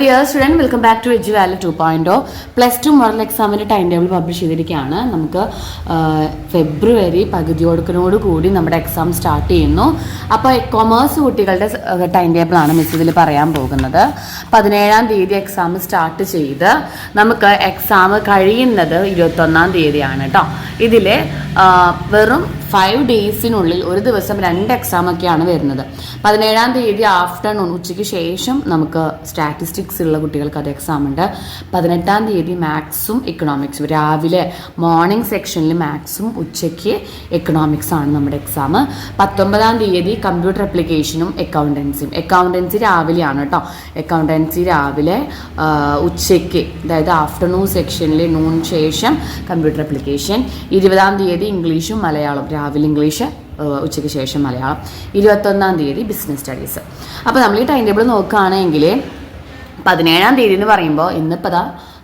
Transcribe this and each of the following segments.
Dear student, welcome back to EduValley 2.0. Plus 2 model exam timetable publish ചെയ്തിരിക്കുകയാണ്. നമുക്ക് ഫെബ്രുവരി പകുതിയോടു കൂടി നമ്മുടെ എക്സാം സ്റ്റാർട്ട് ചെയ്യുന്നു. അപ്പോൾ കൊമേഴ്സ് കുട്ടികളുടെ ടൈം ടേബിൾ ആണ് മിസ് ഇതിൽ പറയാൻ പോകുന്നത്. 17-ാം തീയതി എക്സാം സ്റ്റാർട്ട് ചെയ്ത് നമുക്ക് എക്സാം കഴിയുന്നത് 21-ാം തീയതിയാണ് കേട്ടോ. ഇതിൽ വെറും 5 ഡേയ്സിനുള്ളിൽ ഒരു ദിവസം 2 എക്സാമൊക്കെയാണ് വരുന്നത്. 17-ാം തീയതി ആഫ്റ്റർനൂൺ ഉച്ചയ്ക്ക് ശേഷം നമുക്ക് സ്റ്റാറ്റിസ്റ്റിക്സ് ഉള്ള കുട്ടികൾക്ക് അത് എക്സാം ഉണ്ട്. 18-ാം തീയതി മാത്സും എക്കണോമിക്സും രാവിലെ മോർണിംഗ് സെക്ഷനിൽ മാത്സും ഉച്ചയ്ക്ക് എക്കണോമിക്സ് ആണ് നമ്മുടെ എക്സാം. 19-ാം തീയതി കമ്പ്യൂട്ടർ ആപ്ലിക്കേഷനും അക്കൗണ്ടൻസി രാവിലെയാണ് കേട്ടോ. അക്കൗണ്ടൻസി രാവിലെ ഉച്ചയ്ക്ക് അതായത് ആഫ്റ്റർനൂൺ സെക്ഷനിൽ നൂൺ ശേഷം കമ്പ്യൂട്ടർ ആപ്ലിക്കേഷൻ. 20-ാം തീയതി ഇംഗ്ലീഷും മലയാളം രാവിലെ ഇംഗ്ലീഷ് ഉച്ചയ്ക്ക് ശേഷം മലയാളം. 21-ാം തീയതി ബിസിനസ് സ്റ്റഡീസ്. അപ്പോൾ നമ്മൾ ഈ ടൈം ടേബിൾ നോക്കുകയാണെങ്കിൽ 17-ാം തീയതി എന്ന് പറയുമ്പോൾ ഇന്നിപ്പോൾ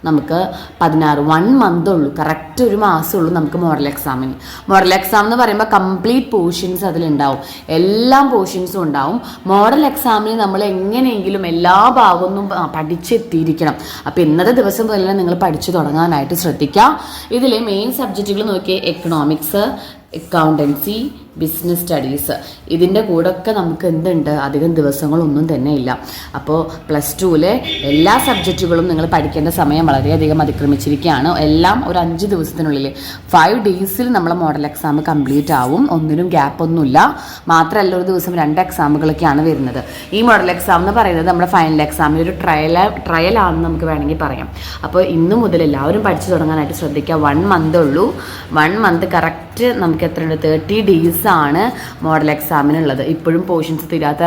നമുക്ക് 16 1 മന്ത് ഉള്ളൂ, കറക്റ്റ് ഒരു മാസം ഉള്ളൂ നമുക്ക് മോഡൽ എക്സാമിന്. മോഡൽ എക്സാം എന്ന് പറയുമ്പോൾ കംപ്ലീറ്റ് പോർഷൻസ് അതിലുണ്ടാവും, എല്ലാ പോർഷൻസും ഉണ്ടാവും. മോഡൽ എക്സാമിന് നമ്മൾ എങ്ങനെയെങ്കിലും എല്ലാ ഭാഗമൊന്നും പഠിച്ചെത്തിയിരിക്കണം. അപ്പോൾ ഇന്നത്തെ ദിവസം പോലെ നിങ്ങൾ പഠിച്ചു തുടങ്ങാനായിട്ട് ശ്രദ്ധിക്കുക. ഇതിൽ മെയിൻ സബ്ജക്റ്റുകൾ നോക്കിയേ എക്കണോമിക്സ്, അക്കൗണ്ടൻസി, ബിസിനസ് സ്റ്റഡീസ്. ഇതിൻ്റെ കൂടെയൊക്കെ നമുക്ക് എന്തുണ്ട്, അധികം ദിവസങ്ങളൊന്നും തന്നെ ഇല്ല. അപ്പോൾ പ്ലസ് ടുവിലെ എല്ലാ സബ്ജക്റ്റുകളും നിങ്ങൾ പഠിക്കേണ്ട സമയം വളരെയധികം അതിക്രമിച്ചിരിക്കുകയാണ്. എല്ലാം ഒരു 5 ദിവസത്തിനുള്ളിൽ 5 ഡേയ്സിൽ നമ്മളെ മോഡൽ എക്സാം കംപ്ലീറ്റ് ആവും. ഒന്നിനും ഗ്യാപ്പൊന്നുമില്ല. മാത്രമല്ല ഒരു ദിവസം 2 എക്സാമുകളൊക്കെയാണ് വരുന്നത്. ഈ മോഡൽ എക്സാം എന്ന് പറയുന്നത് നമ്മുടെ ഫൈനൽ എക്സാമിൽ ഒരു ട്രയലാണെന്ന് നമുക്ക് വേണമെങ്കിൽ പറയാം. അപ്പോൾ ഇന്നു മുതൽ എല്ലാവരും പഠിച്ചു തുടങ്ങാനായിട്ട് ശ്രദ്ധിക്കുക. 1 മന്ത് ഉള്ളൂ. 1 മന്ത് കറക്റ്റ് നമുക്ക് എത്രയുണ്ട്, 30 ഡേയ്സ് ആണ് മോഡൽ എക്സാമിനുള്ളത്. ഇപ്പോഴും പോർഷൻസ് തീരാത്ത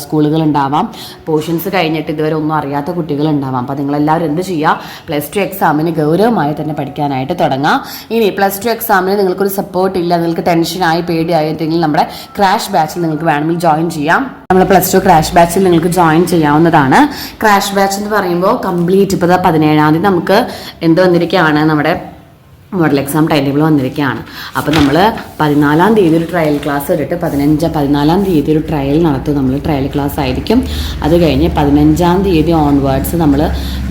സ്കൂളുകൾ ഉണ്ടാവാം, പോർഷൻസ് കഴിഞ്ഞിട്ട് ഇതുവരെ ഒന്നും അറിയാത്ത കുട്ടികളുണ്ടാവാം. അപ്പോൾ നിങ്ങളെല്ലാവരും എന്ത് ചെയ്യുക, പ്ലസ് 2 എക്സാമിന് ഗൗരവമായി തന്നെ പഠിക്കാനായിട്ട് തുടങ്ങാം. ഇനി പ്ലസ് 2 എക്സാമിന് നിങ്ങൾക്കൊരു സപ്പോർട്ട് ഇല്ല, നിങ്ങൾക്ക് ടെൻഷനായി പേടിയായിട്ടെങ്കിൽ നമ്മുടെ ക്രാഷ് ബാച്ചിൽ നിങ്ങൾക്ക് വേണമെങ്കിൽ ജോയിൻ ചെയ്യാം. നമ്മൾ പ്ലസ് 2 ക്രാഷ് ബാച്ചിൽ നിങ്ങൾക്ക് ജോയിൻ ചെയ്യാവുന്നതാണ്. ക്രാഷ് ബാച്ച് എന്ന് പറയുമ്പോൾ കംപ്ലീറ്റ് ഇപ്പോൾ 17-ാം തീയതി നമുക്ക് എന്ത് വന്നിരിക്കുകയാണ്, നമ്മുടെ മോഡൽ എക്സാം ടൈം ടേബിൾ വന്നിരിക്കുകയാണ്. അപ്പോൾ നമ്മൾ 14-ാം തീയതി ഒരു ട്രയൽ ക്ലാസ് ഇട്ടിട്ട് 14-ാം തീയതി ഒരു ട്രയൽ നടത്തും. നമ്മൾ ട്രയൽ ക്ലാസ് ആയിരിക്കും. അത് കഴിഞ്ഞ് 15-ാം തീയതി ഓൺവേർഡ്സ് നമ്മൾ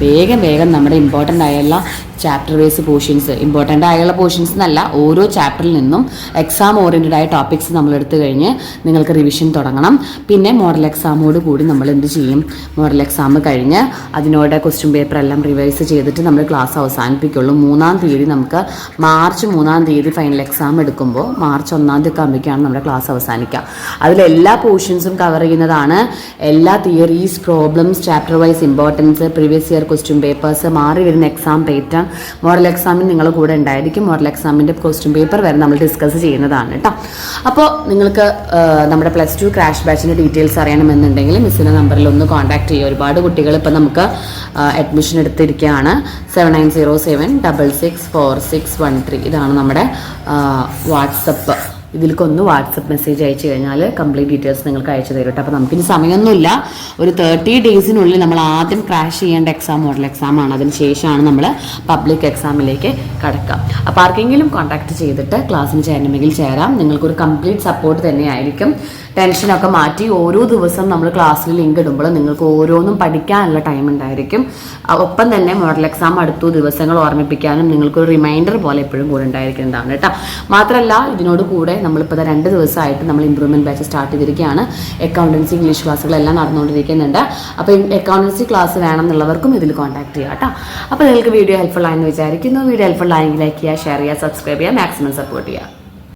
വേഗം നമ്മുടെ ഇമ്പോർട്ടൻ്റ് ആയുള്ള ചാപ്റ്റർ വൈസ് പോർഷൻസ്, ഇമ്പോർട്ടൻ്റ് ആയുള്ള പോർഷൻസ് എന്നല്ല, ഓരോ ചാപ്റ്ററിൽ നിന്നും എക്സാം ഓറിയൻറ്റഡ് ആയ ടോപ്പിക്സ് നമ്മൾ എടുത്തു കഴിഞ്ഞ് നിങ്ങൾക്ക് റിവിഷൻ തുടങ്ങണം. പിന്നെ മോഡൽ എക്സാമോട് കൂടി നമ്മൾ എന്ത് ചെയ്യും, മോഡൽ എക്സാം കഴിഞ്ഞ് അതിനോട് ക്വസ്റ്റ്യൻ പേപ്പർ എല്ലാം റിവൈസ് ചെയ്തിട്ട് നമ്മൾ ക്ലാസ് അവസാനിപ്പിക്കുള്ളൂ. 3-ാം തീയതി നമുക്ക് മാർച്ച് 3-ാം തീയതി ഫൈനൽ എക്സാം എടുക്കുമ്പോൾ മാർച്ച് 1-ാം തീയതി ഒക്കെ ആകുമ്പോഴേക്കാണ് നമ്മുടെ ക്ലാസ് അവസാനിക്കുക. അതിലെല്ലാ പോർഷൻസും കവർ ചെയ്യുന്നതാണ്. എല്ലാ theories, problems, chapter wise importance, previous year question papers, മാറി വരുന്ന എക്സാം പാറ്റേൺ, മോഡൽ എക്സാമിന് നിങ്ങൾ കൂടെ ഉണ്ടായിരിക്കും. മോഡൽ എക്സാമിൻ്റെ ക്വസ്റ്റ്യൻ പേപ്പർ വരെ നമ്മൾ ഡിസ്കസ് ചെയ്യുന്നതാണ് കേട്ടോ. അപ്പോൾ നിങ്ങൾക്ക് നമ്മുടെ പ്ലസ് 2 ക്രാഷ് ബാച്ചിൻ്റെ ഡീറ്റെയിൽസ് അറിയണമെന്നുണ്ടെങ്കിൽ മിസ്സിൻ്റെ നമ്പറിൽ ഒന്ന് കോൺടാക്ട് ചെയ്യുക. ഒരുപാട് കുട്ടികൾ ഇപ്പം നമുക്ക് അഡ്മിഷൻ എടുത്തിരിക്കുകയാണ്. 7907664613 ഇതാണ് നമ്മുടെ വാട്സപ്പ്. ഇതിലേക്കൊന്ന് വാട്സപ്പ് മെസ്സേജ് അയച്ചു കഴിഞ്ഞാൽ കംപ്ലീറ്റ് ഡീറ്റെയിൽസ് നിങ്ങൾക്ക് അയച്ചു തരും കേട്ടോ. അപ്പോൾ നമുക്കിനി സമയമൊന്നുമില്ല. ഒരു 30 ഡേയ്സിനുള്ളിൽ നമ്മൾ ആദ്യം ക്രാഷ് ചെയ്യേണ്ട എക്സാം മോഡൽ എക്സാമാണ്. അതിന് ശേഷമാണ് നമ്മൾ പബ്ലിക് എക്സാമിലേക്ക് കടക്കുക. അപ്പോൾ ആർക്കെങ്കിലും കോൺടാക്ട് ചെയ്തിട്ട് ക്ലാസ്സിന് ചേരണമെങ്കിൽ ചേരാം. നിങ്ങൾക്കൊരു കംപ്ലീറ്റ് സപ്പോർട്ട് തന്നെയായിരിക്കും. ടെൻഷനൊക്കെ മാറ്റി ഓരോ ദിവസം നമ്മൾ ക്ലാസ്സിൽ ലിങ്ക് ഇടുമ്പോൾ നിങ്ങൾക്ക് ഓരോന്നും പഠിക്കാനുള്ള ടൈം ഉണ്ടായിരിക്കും. ഒപ്പം തന്നെ മോഡൽ എക്സാം അടുത്ത ദിവസങ്ങൾ ഓർമ്മിപ്പിക്കാനും നിങ്ങൾക്കൊരു റിമൈൻഡർ പോലെ എപ്പോഴും കൂടെ ഉണ്ടായിരിക്കുന്നതാണ് കേട്ടോ. മാത്രമല്ല ഇതിനോട് കൂടെ നമ്മളിപ്പോൾ 2 ദിവസമായിട്ട് നമ്മൾ ഇംപ്രൂവ്മെൻറ്റ് ബാച്ച് സ്റ്റാർട്ട് ചെയ്തിരിക്കുകയാണ്. അക്കൗണ്ടൻസി ഇംഗ്ലീഷ് ക്ലാസ്സുകളെല്ലാം നടന്നുകൊണ്ടിരിക്കുന്നുണ്ട്. അപ്പോൾ അക്കൗണ്ടൻസി ക്ലാസ് വേണം എന്നുള്ളവർക്കും ഇതിൽ കോൺടാക്ട് ചെയ്യാം കേട്ടോ. അപ്പോൾ നിങ്ങൾക്ക് വീഡിയോ ഹെൽപ്ഫുൾ ആയെന്ന് വിചാരിക്കുന്നു. വീഡിയോ ഹെൽപ്ഫുൾ ആയെങ്കിൽ ലൈക്ക് ചെയ്യുക, ഷെയർ ചെയ്യുക, സബ്സ്ക്രൈബ് ചെയ്യുക, മാക്സിമം സപ്പോർട്ട് ചെയ്യുക.